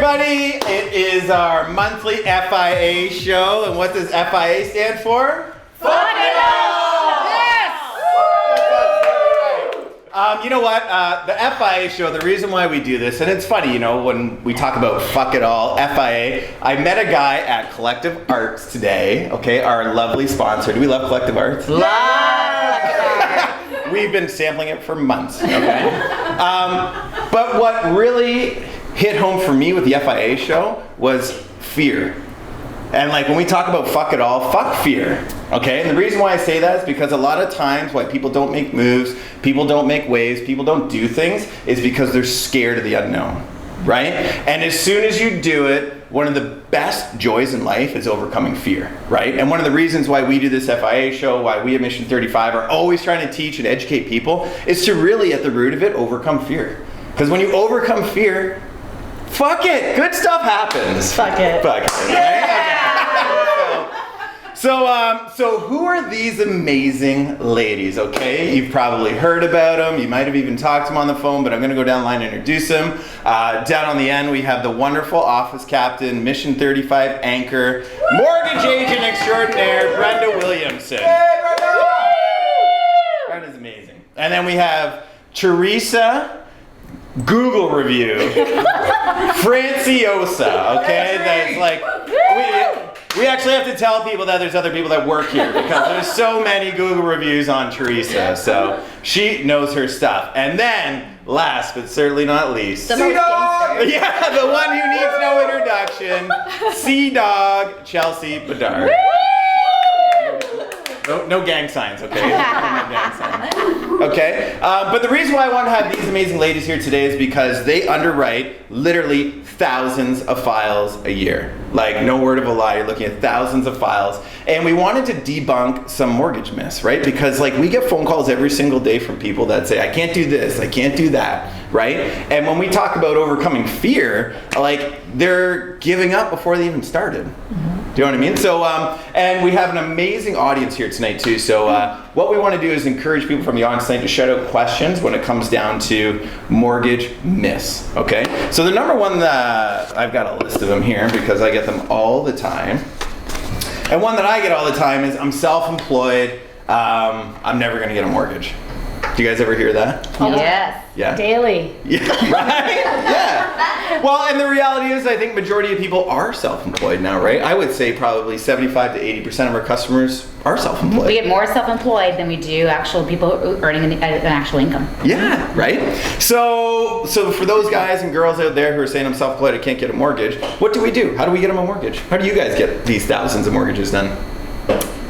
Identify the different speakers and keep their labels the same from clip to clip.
Speaker 1: everybody. It is our monthly FIA show. And what does FIA stand for?
Speaker 2: Fuck it all!
Speaker 1: Yes! You know what? The FIA show, the reason why we do this, and it's funny, you know, when we talk about fuck it all, FIA, I met a guy at Collective Arts today, okay, our lovely sponsor. Do we love Collective Arts?
Speaker 2: Love!
Speaker 1: We've been sampling it for months, okay? But what really hit home for me with the FIA show was fear. And like when we talk about fuck it all, fuck fear, okay? And the reason why I say that is because a lot of times why people don't make moves, people don't make waves, people don't do things is because they're scared of the unknown, right? And as soon as you do it, one of the best joys in life is overcoming fear, right? And one of the reasons why we do this FIA show, why we at Mission 35 are always trying to teach and educate people is to really, at the root of it, overcome fear. Because when you overcome fear, fuck it, good stuff happens.
Speaker 2: Fuck it.
Speaker 1: Fuck it. Yeah. So who are these amazing ladies, okay? You've probably heard about them. You might have even talked to them on the phone, but I'm going to go down the line and introduce them. Down on the end, we have the wonderful office captain, Mission 35 anchor, mortgage agent extraordinaire, Brenda Williamson.
Speaker 3: Hey, Brenda!
Speaker 1: Brenda's amazing. And then we have Teresa, Google review, Franciosa, okay? That's like, we actually have to tell people that there's other people that work here because there's so many Google reviews on Teresa, so she knows her stuff. And then, last but certainly not least,
Speaker 3: C-Dog!
Speaker 1: Yeah, the one who needs no introduction, C-Dog, Chelsea Bedard. No gang signs, okay? No gang signs. Okay? But the reason why I want to have these amazing ladies here today is because they underwrite literally thousands of files a year. Like, no word of a lie, you're looking at thousands of files. And we wanted to debunk some mortgage myths, right? Because like we get phone calls every single day from people that say, I can't do this, I can't do that, right? And when we talk about overcoming fear, like they're giving up before they even started. Do you know what I mean? So, and we have an amazing audience here tonight too. So what we want to do is encourage people from the audience tonight to shout out questions when it comes down to mortgage myths, okay? So the number one, I've got a list of them here because I get them all the time. And one that I get all the time is, I'm self-employed, I'm never gonna get a mortgage. Do you guys ever hear that?
Speaker 2: Yes.
Speaker 1: Yeah.
Speaker 2: Daily.
Speaker 1: Yeah, right? Yeah. Well, and the reality is I think majority of people are self-employed now, right? I would say probably 75 to 80% of our customers are self-employed.
Speaker 2: We get more self-employed than we do actual people earning an actual income.
Speaker 1: Yeah, right? So for those guys and girls out there who are saying I'm self-employed, I can't get a mortgage, what do we do? How do we get them a mortgage? How do you guys get these thousands of mortgages done?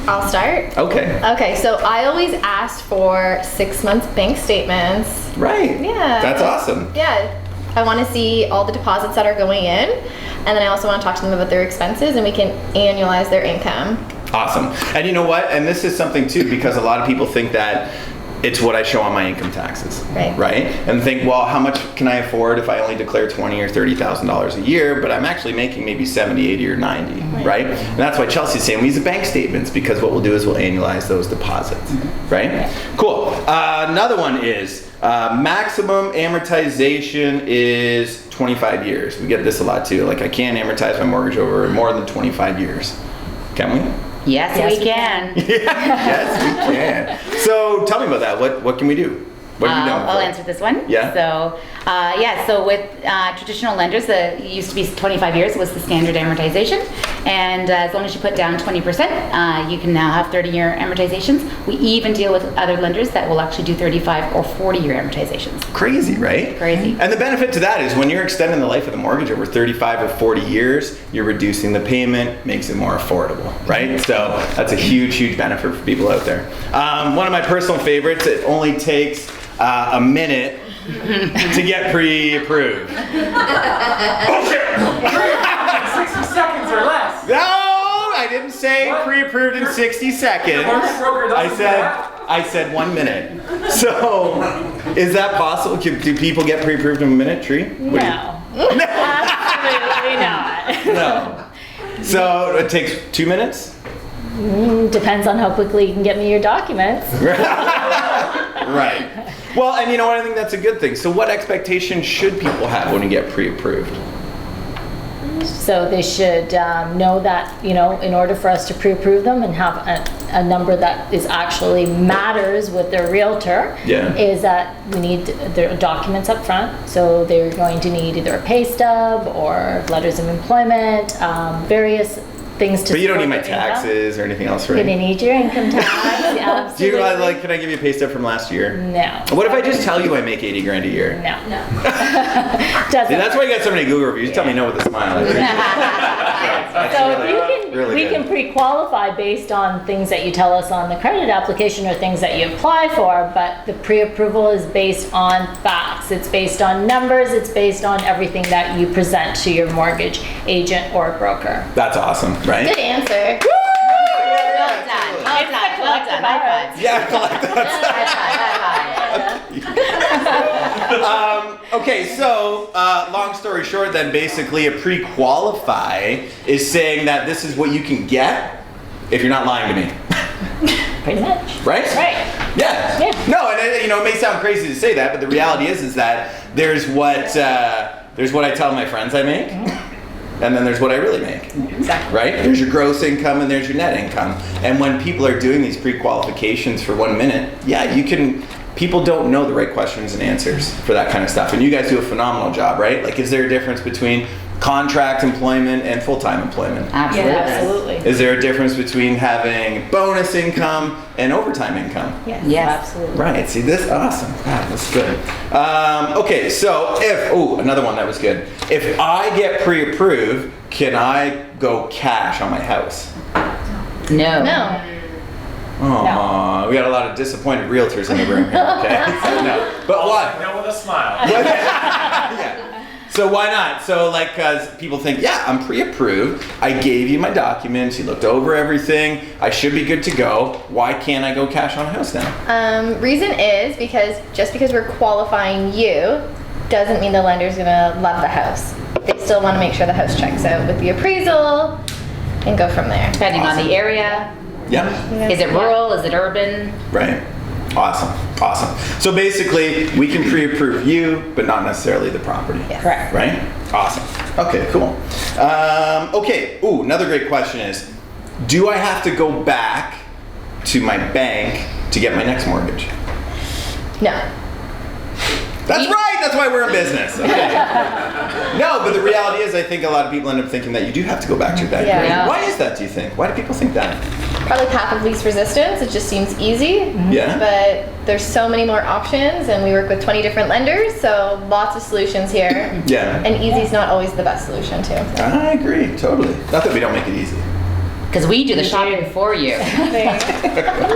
Speaker 4: I'll start.
Speaker 1: Okay.
Speaker 4: Okay, so I always asked for 6 months bank statements.
Speaker 1: Right.
Speaker 4: Yeah.
Speaker 1: That's awesome.
Speaker 4: Yeah. I want to see all the deposits that are going in, and then I also want to talk to them about their expenses, and we can annualize their income.
Speaker 1: Awesome. And you know what? And this is something too, because a lot of people think that it's what I show on my income taxes, right? And think, well, how much can I afford if I only declare $20,000 or $30,000 a year, but I'm actually making maybe 70, 80, or 90, right? And that's why Chelsea's saying we use the bank statements, because what we'll do is we'll annualize those deposits, right? Cool. Another one is maximum amortization is 25 years. We get this a lot too. Like, I can't amortize my mortgage over more than 25 years. Can we?
Speaker 2: Yes, we can.
Speaker 1: Yes, we can. So tell me about that. What can we do? What have you done?
Speaker 2: I'll answer this one.
Speaker 1: Yeah.
Speaker 2: So with traditional lenders, it used to be 25 years was the standard amortization, and as long as you put down 20%, you can now have 30-year amortizations. We even deal with other lenders that will actually do 35 or 40-year amortizations.
Speaker 1: Crazy, right?
Speaker 2: Crazy.
Speaker 1: And the benefit to that is when you're extending the life of the mortgage over 35 or 40 years, you're reducing the payment, makes it more affordable, right? So that's a huge, huge benefit for people out there. One of my personal favorites, it only takes a minute to get pre-approved.
Speaker 3: Bullshit! 60 seconds or less.
Speaker 1: No, I didn't say pre-approved in 60 seconds. I said 1 minute. So, is that possible? Do people get pre-approved in a minute, Tree?
Speaker 2: No. Absolutely not.
Speaker 1: No. So, it takes 2 minutes?
Speaker 5: Depends on how quickly you can get me your documents.
Speaker 1: Right. Well, and you know what? I think that's a good thing. So what expectations should people have when you get pre-approved?
Speaker 5: So they should know that, in order for us to pre-approve them and have a number that is actually matters with their realtor, is that we need their documents up front. So they're going to need either a pay stub or letters of employment, various things to.
Speaker 1: But you don't need
Speaker 5: support
Speaker 1: my
Speaker 5: their income.
Speaker 1: taxes or anything else, right?
Speaker 5: They need your income tax.
Speaker 1: Do you
Speaker 5: Absolutely.
Speaker 1: can I give you a pay stub from last year?
Speaker 5: No.
Speaker 1: What if I just tell you I make 80 grand a year?
Speaker 5: No.
Speaker 1: See, that's why you got so many Google reviews. Tell me no with a smile. I appreciate it.
Speaker 5: So if
Speaker 1: really
Speaker 5: we
Speaker 1: good.
Speaker 5: can pre-qualify based on things that you tell us on the credit application or things that you apply for, but the pre-approval is based on facts. It's based on numbers. It's based on everything that you present to your mortgage agent or broker.
Speaker 1: That's awesome, right?
Speaker 4: Good answer.
Speaker 2: Well done. Well done. Well done. High five.
Speaker 1: Yeah, collect Okay, so long story short, then basically a pre-qualify is saying that this is what you can get if you're not lying to me.
Speaker 5: Pretty much.
Speaker 1: Right?
Speaker 5: Right.
Speaker 1: Yeah.
Speaker 5: Yeah.
Speaker 1: No, and it may sound crazy to say that, but the reality is that there's what I tell my friends I make, and then there's what I really make.
Speaker 5: Exactly.
Speaker 1: Right? There's your gross income and there's your net income. And when people are doing these pre-qualifications for 1 minute, people don't know the right questions and answers for that kind of stuff. And you guys do a phenomenal job, right? Like, is there a difference between contract employment and full-time employment?
Speaker 2: Absolutely.
Speaker 5: Yeah, absolutely.
Speaker 1: Is there a difference between having bonus income and overtime income?
Speaker 5: Yes,
Speaker 2: Yes.
Speaker 5: absolutely.
Speaker 1: Right, see this? Awesome. Wow, that's good. Okay, so another one that was good. If I get pre-approved, can I go cash on my house?
Speaker 2: No.
Speaker 4: No.
Speaker 1: Oh, we got a lot of disappointed realtors in the room here, okay? So no. But why?
Speaker 3: No with a smile.
Speaker 1: Yeah. So why not? So cause people think, yeah, I'm pre-approved. I gave you my documents. You looked over everything. I should be good to go. Why can't I go cash on a house now?
Speaker 4: Reason is because just because we're qualifying you doesn't mean the lender's gonna love the house. They still want to make sure the house checks out with the appraisal and go from there.
Speaker 2: Depending on the area.
Speaker 1: Yeah.
Speaker 2: Is it rural? Is it urban?
Speaker 1: Right. Awesome. So basically, we can pre-approve you, but not necessarily the property.
Speaker 4: Yes.
Speaker 5: Correct.
Speaker 1: Right? Awesome. Okay, cool. Okay. Ooh, another great question is, do I have to go back to my bank to get my next mortgage?
Speaker 4: No.
Speaker 1: That's right. That's why we're in business. Okay. No, but the reality is, I think a lot of people end up thinking that you do have to go back to your bank.
Speaker 4: Yeah.
Speaker 1: Right?
Speaker 2: Yeah.
Speaker 1: Why is that, do you think? Why do people think that?
Speaker 4: Probably path of least resistance. It just seems easy.
Speaker 1: Yeah.
Speaker 4: But there's so many more options, and we work with 20 different lenders, so lots of solutions here.
Speaker 1: Yeah.
Speaker 4: And easy's not always the best solution too.
Speaker 1: I agree, totally. Not that we don't make it easy.
Speaker 2: Because we do the shopping for you.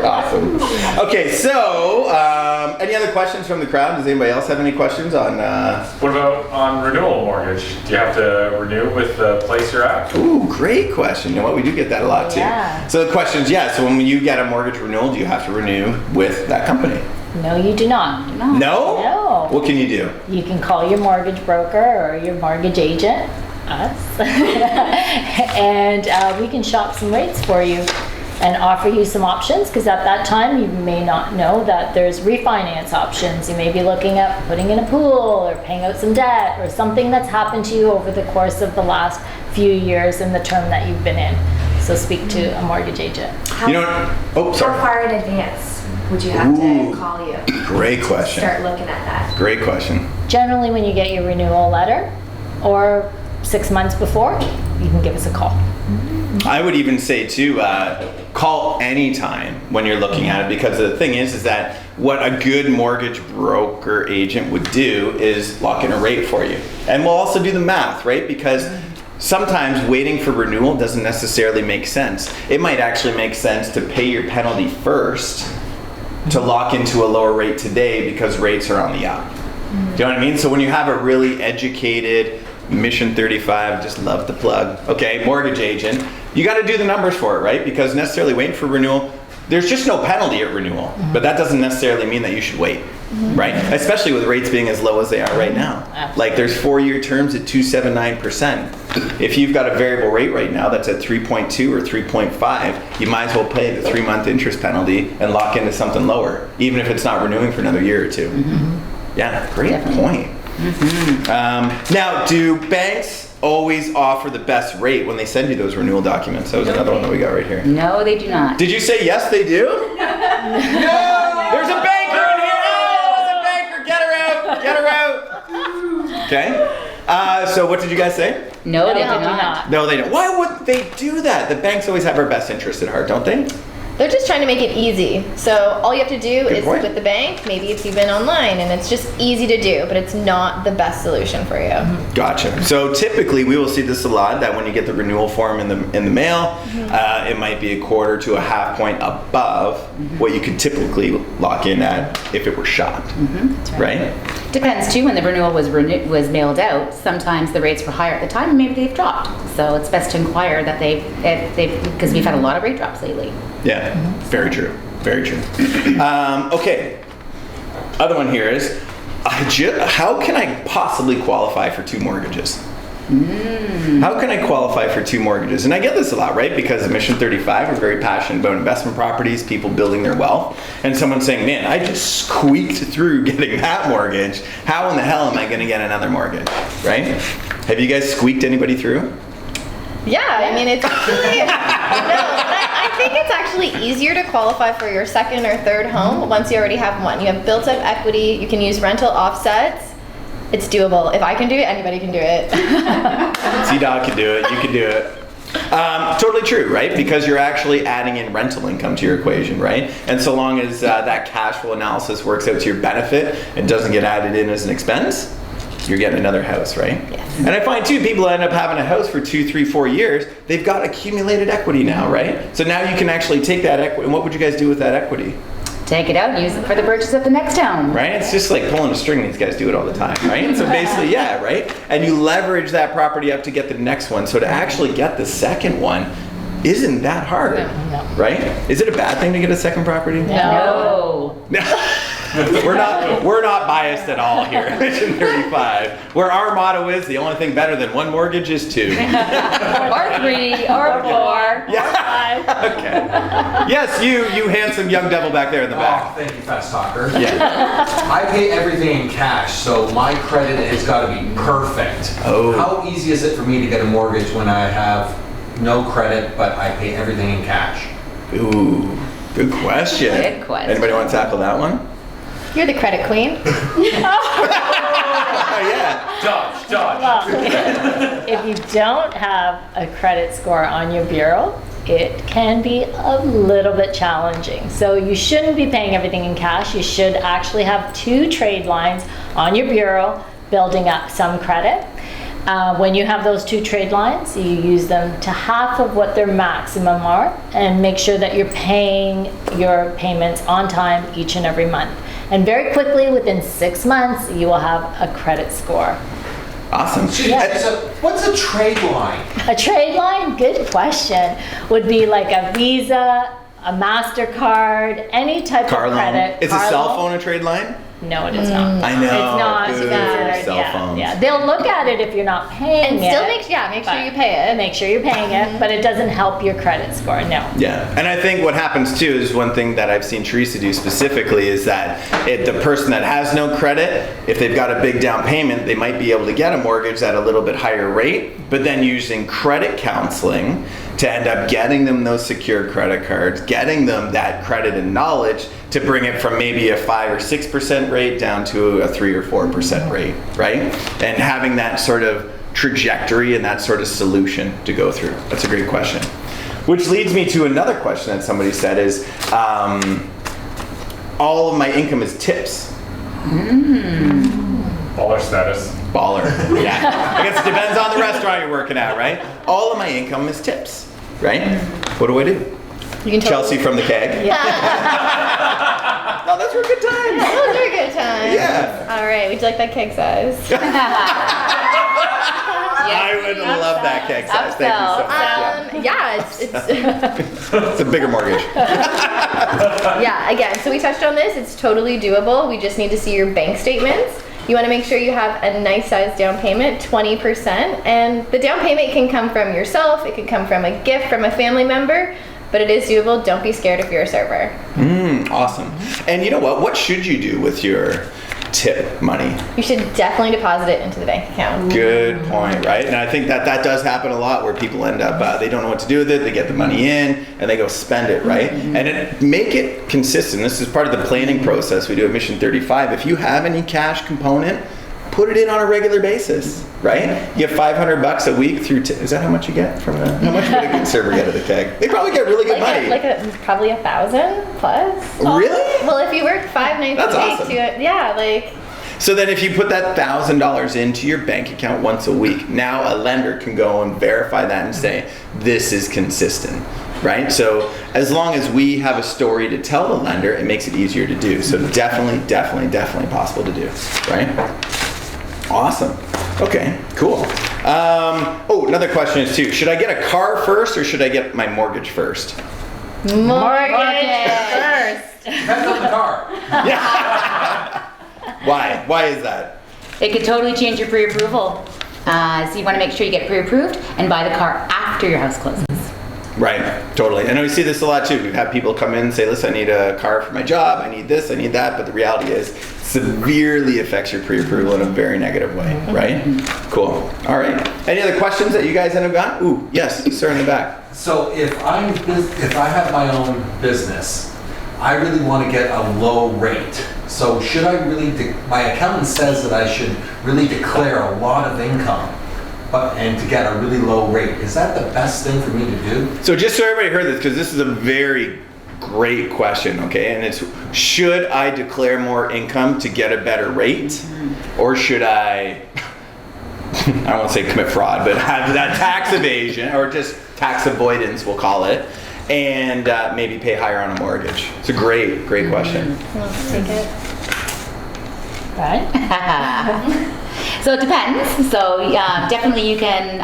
Speaker 1: Awesome. Okay, so any other questions from the crowd? Does anybody else have any questions on?
Speaker 3: What about on renewal mortgage? Do you have to renew with the place you're at?
Speaker 1: Ooh, great question. You know what? We do get that a lot too.
Speaker 5: Yeah.
Speaker 1: So the question is, so when you get a mortgage renewal, do you have to renew with that company?
Speaker 5: No, you do not.
Speaker 1: No?
Speaker 5: No.
Speaker 1: What can you do?
Speaker 5: You can call your mortgage broker or your mortgage agent, us, and we can shop some rates for you and offer you some options, because at that time you may not know that there's refinance options. You may be looking at putting in a pool or paying out some debt or something that's happened to you over the course of the last few years in the term that you've been in. So speak to a mortgage agent.
Speaker 1: You know,
Speaker 6: How
Speaker 1: sorry.
Speaker 6: far in advance would you have
Speaker 1: Ooh.
Speaker 6: to call you?
Speaker 1: Great question.
Speaker 6: Start looking at that.
Speaker 1: Great question.
Speaker 5: Generally, when you get your renewal letter or 6 months before, you can give us a call.
Speaker 1: I would even say too, call anytime when you're looking at it, because the thing is that what a good mortgage broker agent would do is lock in a rate for you. And we'll also do the math, right? Because sometimes waiting for renewal doesn't necessarily make sense. It might actually make sense to pay your penalty first to lock into a lower rate today, because rates are on the up. Do you know what I mean? So when you have a really educated, Mission 35, just love the plug, okay, mortgage agent, you got to do the numbers for it, right? Because necessarily waiting for renewal, there's just no penalty at renewal, but that doesn't necessarily mean that you should wait, right? Especially with rates being as low as they are right now. Like there's 4-year terms at 2.79%. If you've got a variable rate right now that's at 3.2 or 3.5, you might as well pay the 3-month interest penalty and lock into something lower, even if it's not renewing for another year or two. Yeah, great point. Now, do banks always offer the best rate when they send you those renewal documents. That was another one that we got right here.
Speaker 2: No, they do not.
Speaker 1: Did you say yes, they do? No! There's a banker in here! Oh, there's a banker! Get her out! Get her out! Okay. So what did you guys say?
Speaker 2: No, they do
Speaker 5: do
Speaker 2: not.
Speaker 1: No, they don't. Why would they do that? The banks always have our best interest at heart, don't they?
Speaker 4: They're just trying to make it easy. So all you have to do is
Speaker 1: point.
Speaker 4: with the bank, maybe it's even online, and it's just easy to do, but it's not the best solution for you.
Speaker 1: Gotcha. So typically we will see this a lot, that when you get the renewal form in the mail, it might be a quarter to a half point above what you could typically lock in at if it were shopped.
Speaker 2: That's
Speaker 1: Right?
Speaker 2: Depends too, when the renewal was mailed out, sometimes the rates were higher at the time and maybe they've dropped. So it's best to inquire that because we've had a lot of rate drops lately.
Speaker 1: Yeah, very true. Very true. Okay. Other one here is, how can I possibly qualify for 2 mortgages? How can I qualify for 2 mortgages? And I get this a lot, right? Because at Mission 35, we're very passionate about investment properties, people building their wealth. And someone saying, man, I just squeaked through getting that mortgage. How in the hell am I going to get another mortgage? Right? Have you guys squeaked anybody through?
Speaker 4: Yeah, I mean, it's actually, I think it's actually easier to qualify for your second or third home once you already have one. You have built up equity, you can use rental offsets. It's doable. If I can do it, anybody can do it.
Speaker 1: C-Dog can do it, you can do it. Totally true, right? Because you're actually adding in rental income to your equation, right? And so long as that cash flow analysis works out to your benefit and doesn't get added in as an expense, you're getting another house, right?
Speaker 4: Yes.
Speaker 1: And I find too, people end up having a house for 2, 3, 4 years. They've got accumulated equity now, right? So now you can actually take that equity. And what would you guys do with that equity?
Speaker 2: Take it out and use it for the purchase of the next home.
Speaker 1: Right? It's just like pulling a string. These guys do it all the time, right? So basically, yeah, right? And you leverage that property up to get the next one. So to actually get the second one isn't that hard, right? Is it a bad thing to get a second property?
Speaker 2: No.
Speaker 1: We're not biased at all here at Mission 35. Where our motto is, the only thing better than 1 mortgage is 2.
Speaker 2: Or 3, or 4.
Speaker 1: Yeah. Okay. Yes, you handsome young devil back there in the
Speaker 7: Oh,
Speaker 1: back.
Speaker 7: thank you, fast talker.
Speaker 1: Yeah.
Speaker 7: I pay everything in cash, so my credit has got to be perfect.
Speaker 1: Oh.
Speaker 7: How easy is it for me to get a mortgage when I have no credit, but I pay everything in cash?
Speaker 1: Ooh, good question.
Speaker 2: Good question.
Speaker 1: Anybody want to tackle that one?
Speaker 4: You're the credit queen.
Speaker 1: Oh, yeah.
Speaker 3: Dodge.
Speaker 5: Well, if you don't have a credit score on your bureau, it can be a little bit challenging. So you shouldn't be paying everything in cash. You should actually have 2 trade lines on your bureau building up some credit. When you have those 2 trade lines, you use them to half of what their maximum are and make sure that you're paying your payments on time each and every month. And very quickly, within 6 months, you will have a credit score.
Speaker 1: Awesome.
Speaker 7: What's a trade line?
Speaker 5: A trade line, good question, would be like a Visa, a MasterCard, any type
Speaker 1: Car
Speaker 5: of
Speaker 1: loan.
Speaker 5: credit.
Speaker 1: Is a
Speaker 5: Car
Speaker 1: cell
Speaker 5: loan.
Speaker 1: phone a trade line?
Speaker 5: No, it is not.
Speaker 1: I know.
Speaker 5: It's not
Speaker 1: Boo,
Speaker 5: considered.
Speaker 1: cell
Speaker 5: Yeah,
Speaker 1: phones.
Speaker 5: yeah. They'll look at it if you're not paying
Speaker 4: And
Speaker 5: it.
Speaker 4: still make sure you pay it.
Speaker 5: Make sure you're paying it, but it doesn't help your credit score. No.
Speaker 1: Yeah, and I think what happens too is one thing that I've seen Teresa do specifically is that the person that has no credit, if they've got a big down payment, they might be able to get a mortgage at a little bit higher rate, but then using credit counseling to end up getting them those secure credit cards, getting them that credit and knowledge to bring it from maybe a 5 or 6% rate down to a 3 or 4% rate, right? And having that sort of trajectory and that sort of solution to go through. That's a great question. Which leads me to another question that somebody said is, all of my income is tips.
Speaker 3: Baller status.
Speaker 1: Baller. Yeah. I guess it depends on the restaurant you're working at, right? All of my income is tips, right? What do I do?
Speaker 4: You can
Speaker 1: Chelsea from the keg.
Speaker 4: Yeah.
Speaker 1: No, those were good times.
Speaker 4: Those are good times.
Speaker 1: Yeah.
Speaker 4: All right. Would you like that cake size?
Speaker 1: I would love that keg size. Thank you so much.
Speaker 4: Yeah, it's
Speaker 1: It's a bigger mortgage.
Speaker 4: yeah. Again, so we touched on this. It's totally doable. We just need to see your bank statements. You want to make sure you have a nice size down payment, 20%, and the down payment can come from yourself. It could come from a gift from a family member. But it is doable. Don't be scared if you're a server.
Speaker 1: Awesome. And you know what? What should you do with your tip money.
Speaker 4: You should definitely deposit it into the bank account.
Speaker 1: Good point, right? And I think that does happen a lot where people end up, they don't know what to do with it, they get the money in, and they go spend it, right? And make it consistent. This is part of the planning process we do at Mission 35. If you have any cash component, put it in on a regular basis, right? You get $500 a week through, is that how much you get from how much would a good server get at the keg? They probably get really good money.
Speaker 4: Probably 1,000 plus.
Speaker 1: Really?
Speaker 4: Well, if you work 5 nights
Speaker 1: That's
Speaker 4: a week,
Speaker 1: awesome.
Speaker 4: yeah, like.
Speaker 1: So then if you put that $1,000 into your bank account once a week, now a lender can go and verify that and say, this is consistent, right? So as long as we have a story to tell the lender, it makes it easier to do. So definitely possible to do, right? Awesome. Okay, cool. Another question is too, should I get a car first or should I get my mortgage first?
Speaker 4: Mortgage first.
Speaker 7: Depends on the car.
Speaker 1: Why? Why is that?
Speaker 2: It could totally change your pre-approval. So you want to make sure you get pre-approved and buy the car after your house closes.
Speaker 1: Right, totally. I know we see this a lot too. We've had people come in and say, listen, I need a car for my job, I need this, I need that, but the reality is it severely affects your pre-approval in a very negative way, right? Cool. All right. Any other questions that you guys have got? Ooh, yes, sir in the back.
Speaker 7: So if I have my own business, I really want to get a low rate. So should I really, my accountant says that I should really declare a lot of income, and to get a really low rate. Is that the best thing for me to do?
Speaker 1: So just so everybody heard this, because this is a very great question, okay? And it's, should I declare more income to get a better rate? Or should I won't say commit fraud, but have that tax evasion, or just tax avoidance, we'll call it, and maybe pay higher on a mortgage? It's a great question.
Speaker 4: Let's take it.
Speaker 5: Right?
Speaker 2: So it depends. So definitely you can,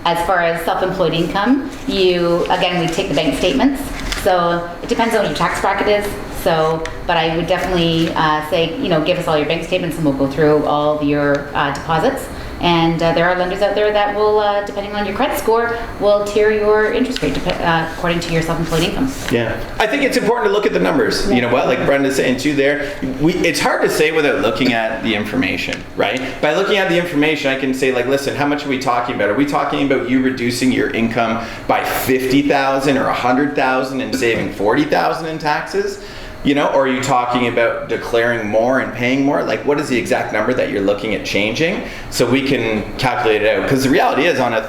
Speaker 2: as far as self-employed income, again, we take the bank statements. So it depends on what your tax bracket is. So, but I would definitely say, give us all your bank statements and we'll go through all of your deposits. And there are lenders out there that will, depending on your credit score, will tier your interest rate according to your self-employed income.
Speaker 1: Yeah, I think it's important to look at the numbers. You know what, like Brenda's saying too there, it's hard to say without looking at the information, right? By looking at the information, I can say like, listen, how much are we talking about? Are we talking about you reducing your income by $50,000 or $100,000 and saving $40,000 in taxes? Or are you talking about declaring more and paying more? Like, what is the exact number that you're looking at changing, so we can calculate it out? Because the reality is, on an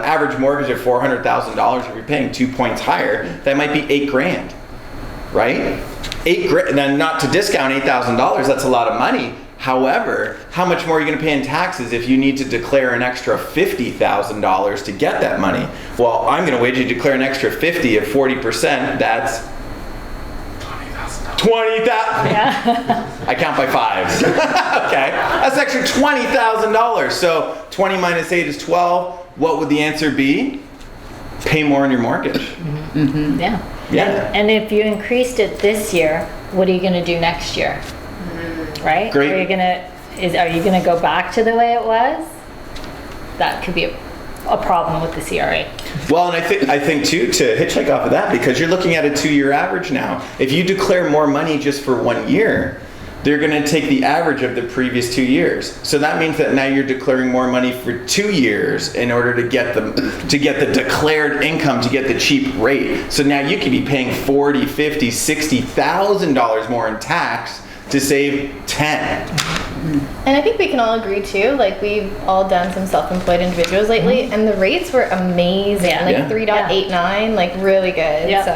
Speaker 1: average mortgage of $400,000, if you're paying 2 points higher, that might be $8,000, right? $8,000. Then, not to discount $8,000, that's a lot of money. However, how much more are you going to pay in taxes if you need to declare an extra $50,000 to get that money? Well, I'm going to wager you declare an extra 50 at 40%. That's $20,000.
Speaker 5: Yeah.
Speaker 1: I count by fives. Okay, that's an extra $20,000. So 20 minus 8 is 12. What would the answer be? Pay more on your mortgage.
Speaker 5: Mm-hmm. Yeah.
Speaker 1: Yeah.
Speaker 5: And if you increased it this year, what are you going to do next year? Right?
Speaker 1: Great.
Speaker 5: Are you going to go back to the way it was? That could be a problem with the CRA.
Speaker 1: Well, and I think too, to hitchhike off of that, because you're looking at a 2-year average now. If you declare more money just for 1 year, they're going to take the average of the previous 2 years. So that means that now you're declaring more money for 2 years in order to get the declared income, to get the cheap rate. So now you could be paying $40,000, $50,000, $60,000 more in tax to save 10.
Speaker 4: And I think we can all agree too, like we've all done some self-employed individuals lately, and the rates were amazing, like 3.89, like really good.
Speaker 5: Yeah.
Speaker 4: So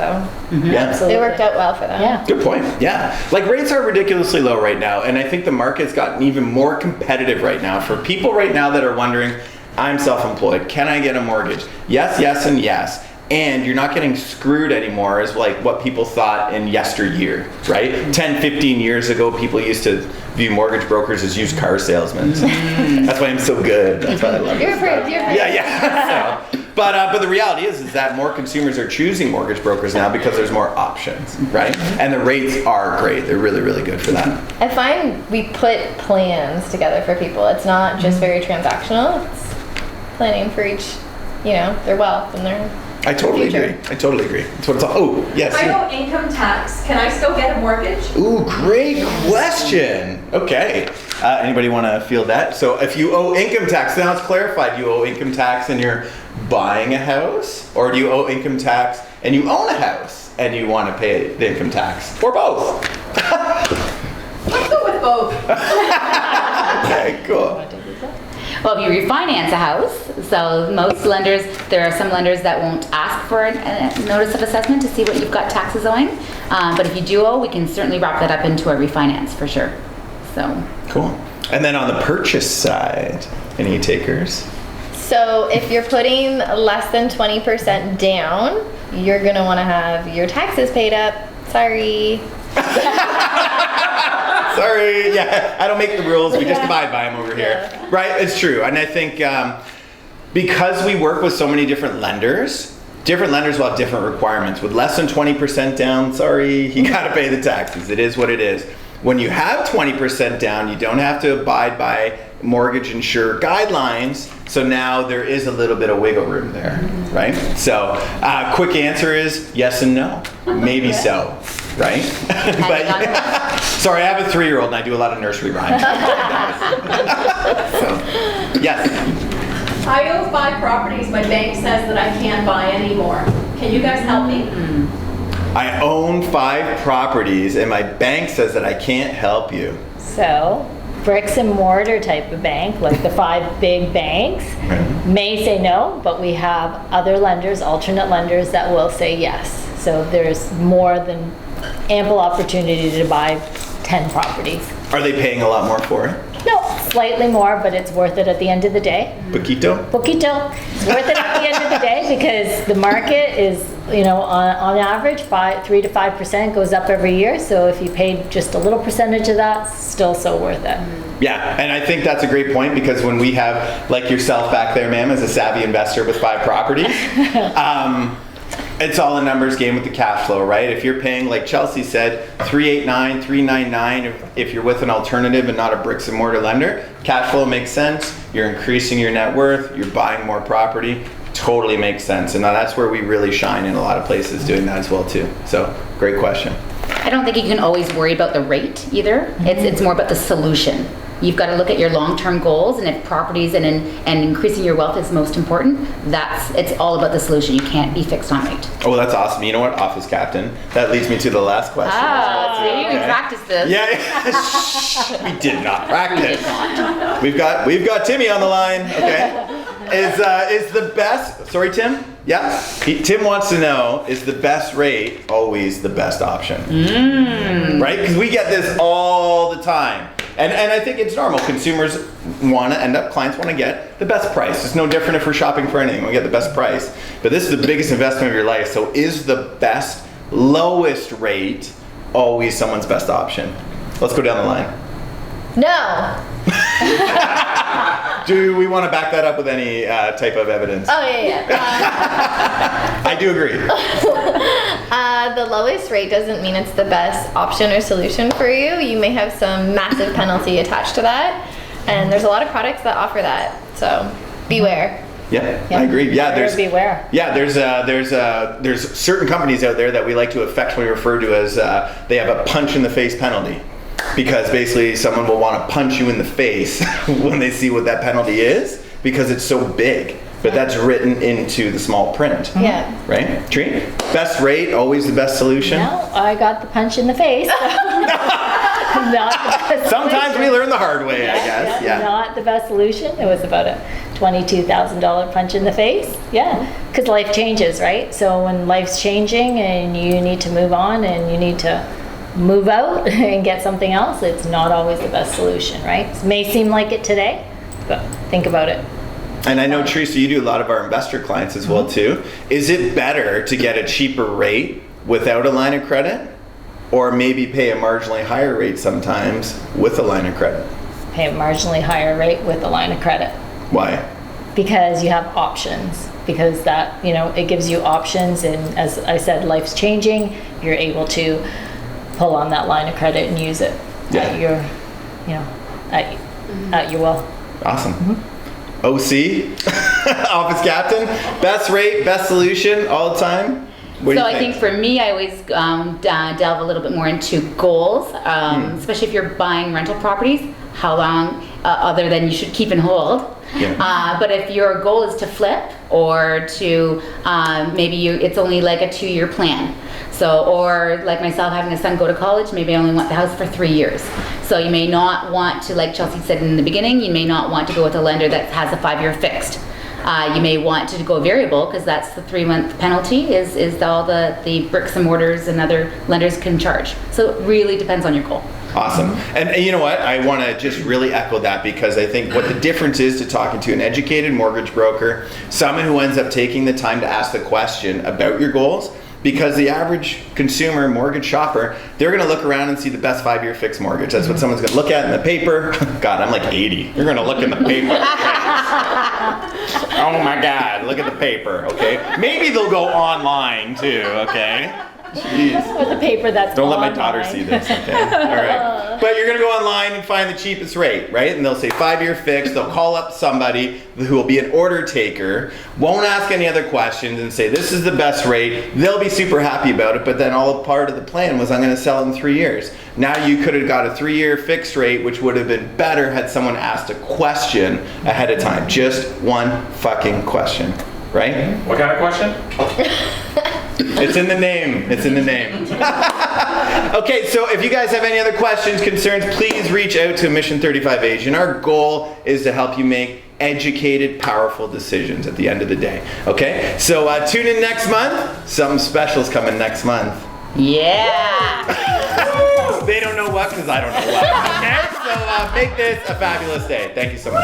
Speaker 5: Absolutely.
Speaker 4: it worked out well for them.
Speaker 5: Yeah.
Speaker 1: Good point. Yeah. Like, rates are ridiculously low right now, and I think the market's gotten even more competitive right now. For people right now that are wondering, I'm self-employed, can I get a mortgage? Yes, yes, and yes. And you're not getting screwed anymore as like what people thought in yesteryear, right? 10, 15 years ago, people used to view mortgage brokers as used car salesmen. So that's why I'm so good. That's why I love
Speaker 4: You're
Speaker 1: this
Speaker 4: approved,
Speaker 1: stuff.
Speaker 4: you're approved.
Speaker 1: Yeah. So, but the reality is that more consumers are choosing mortgage brokers now because there's more options, right? And the rates are great. They're really, really good for that.
Speaker 4: I find we put plans together for people. It's not just very transactional. It's planning for each, their wealth and their
Speaker 1: I totally agree. That's what it's all. Oh, yes.
Speaker 6: I owe income tax. Can I still get a mortgage?
Speaker 1: Ooh, great question. Okay. Anybody want to field that? So if you owe income tax, now it's clarified. You owe income tax and you're buying a house? Or do you owe income tax and you own a house and you want to pay the income tax? Or both?
Speaker 6: Let's go with both.
Speaker 1: Okay, cool.
Speaker 2: Well, if you refinance a house, so most lenders, there are some lenders that won't ask for a notice of assessment to see what you've got taxes owing. But if you do owe, we can certainly wrap that up into a refinance for sure. So.
Speaker 1: Cool. And then on the purchase side, any takers?
Speaker 4: So if you're putting less than 20% down, you're going to want to have your taxes paid up. Sorry.
Speaker 1: Sorry, yeah, I don't make the rules, we just abide by them over here.
Speaker 4: Yeah.
Speaker 1: Right, it's true. And I think because we work with so many different lenders will have different requirements. With less than 20% down, sorry, you gotta pay the taxes. It is what it is. When you have 20% down, you don't have to abide by mortgage insurer guidelines. So now there is a little bit of wiggle room there, right? So quick answer is yes and no. Maybe so, right? But sorry, I have a 3-year-old and I do a lot of nursery rhymes. So, yes.
Speaker 6: I owe 5 properties. My bank says that I can't buy any more. Can you guys help me?
Speaker 1: I own 5 properties and my bank says that I can't help you.
Speaker 5: So, bricks and mortar type of bank, like the 5 big banks, may say no, but we have other lenders, alternate lenders that will say yes. So there's more than ample opportunity to buy 10 properties.
Speaker 1: Are they paying a lot more for it?
Speaker 5: No, slightly more, but it's worth it at the end of the day.
Speaker 1: Poquito?
Speaker 5: Poquito. It's worth it at the end of the day because the market is, on average, 3 to 5% goes up every year. So if you paid just a little percentage of that, still so worth it.
Speaker 1: Yeah, and I think that's a great point because when we have, like yourself back there, ma'am, as a savvy investor with 5 properties, it's all a numbers game with the cash flow, right? If you're paying, like Chelsea said, $389, $399, if you're with an alternative and not a bricks and mortar lender, cash flow makes sense. You're increasing your net worth. You're buying more property. Totally makes sense. And now that's where we really shine in a lot of places doing that as well too. So great question.
Speaker 2: I don't think you can always worry about the rate either. It's more about the solution. You've got to look at your long-term goals, and if properties and increasing your wealth is most important, it's all about the solution. You can't be fixed on rate.
Speaker 1: Oh, that's awesome. You know what, Office Captain? That leads me to the last question.
Speaker 2: We practiced this.
Speaker 1: Yeah, we did not practice. We've got Timmy on the line. Okay, is the best? Sorry, Tim. Yeah, Tim wants to know: is the best rate always the best option? Right? Because we get this all the time. And I think it's normal. Consumers clients want to get the best price. It's no different if we're shopping for anything. We get the best price. But this is the biggest investment of your life. So is the best, lowest rate always someone's best option? Let's go down the line.
Speaker 4: No.
Speaker 1: Do we want to back that up with any type of evidence?
Speaker 4: Oh, yeah.
Speaker 1: I do agree.
Speaker 4: The lowest rate doesn't mean it's the best option or solution for you. You may have some massive penalty attached to that. And there's a lot of products that offer that. So beware.
Speaker 1: Yeah, I agree. Yeah,
Speaker 5: Beware.
Speaker 1: Yeah, there's certain companies out there that we like to affectionately refer to as they have a punch in the face penalty. Because basically someone will want to punch you in the face when they see what that penalty is because it's so big. But that's written into the small print.
Speaker 4: Yeah.
Speaker 1: Right? Tree? Best rate, always the best solution?
Speaker 5: No, I got the punch in the face. Not the best
Speaker 1: Sometimes we
Speaker 5: solution.
Speaker 1: learn the hard way, I guess. Yeah.
Speaker 5: Not the best solution. It was about a $22,000 punch in the face. Yeah, because life changes, right? So when life's changing and you need to move on and you need to move out and get something else, it's not always the best solution, right? It may seem like it today, but think about it.
Speaker 1: And I know, Teresa, you do a lot of our investor clients as well, too. Is it better to get a cheaper rate without a line of credit or maybe pay a marginally higher rate sometimes with a line of credit?
Speaker 5: Pay a marginally higher rate with a line of credit.
Speaker 1: Why?
Speaker 5: Because you have options. Because that, it gives you options, and as I said, life's changing. You're able to pull on that line of credit and use it at your will.
Speaker 1: Awesome. OC, office captain, best rate, best solution all the time. What do
Speaker 2: So
Speaker 1: you
Speaker 2: I think for me, I always delve a little bit more into goals, especially if you're buying rental properties. How long, other than you should keep and hold.
Speaker 1: Yeah.
Speaker 2: But if your goal is to flip or to maybe it's only like a 2-year plan. So, or like myself having a son go to college, maybe I only want the house for 3 years. So you may not want to, like Chelsea said in the beginning, you may not want to go with a lender that has a 5-year fixed. You may want to go variable because that's the 3-month penalty is all the bricks and mortars and other lenders can charge. So it really depends on your goal.
Speaker 1: Awesome. And you know what? I want to just really echo that because I think what the difference is to talking to an educated mortgage broker, someone who ends up taking the time to ask the question about your goals, because the average consumer mortgage shopper, they're going to look around and see the best 5-year fixed mortgage. That's what someone's going to look at in the paper. God, I'm like 80. You're going to look in the paper. Oh my God, look at the paper, okay? Maybe they'll go online too, okay? Jeez.
Speaker 5: With the paper that's
Speaker 1: Don't let my
Speaker 5: online.
Speaker 1: daughter see this, okay? All right. But you're going to go online and find the cheapest rate, right? And they'll say 5-year fixed. They'll call up somebody who will be an order taker, won't ask any other questions, and say, this is the best rate. They'll be super happy about it, but then all part of the plan was I'm going to sell in 3 years. Now you could have got a 3-year fixed rate, which would have been better had someone asked a question ahead of time. Just one fucking question, right?
Speaker 3: What kind of question?
Speaker 1: It's in the name. It's in the name. Okay, so if you guys have any other questions, concerns, please reach out to Mission 35 Asian. Our goal is to help you make educated, powerful decisions at the end of the day. Okay, so tune in next month. Something special's coming next month.
Speaker 2: Yeah.
Speaker 1: They don't know what because I don't know what. Okay, so make this a fabulous day. Thank you so much.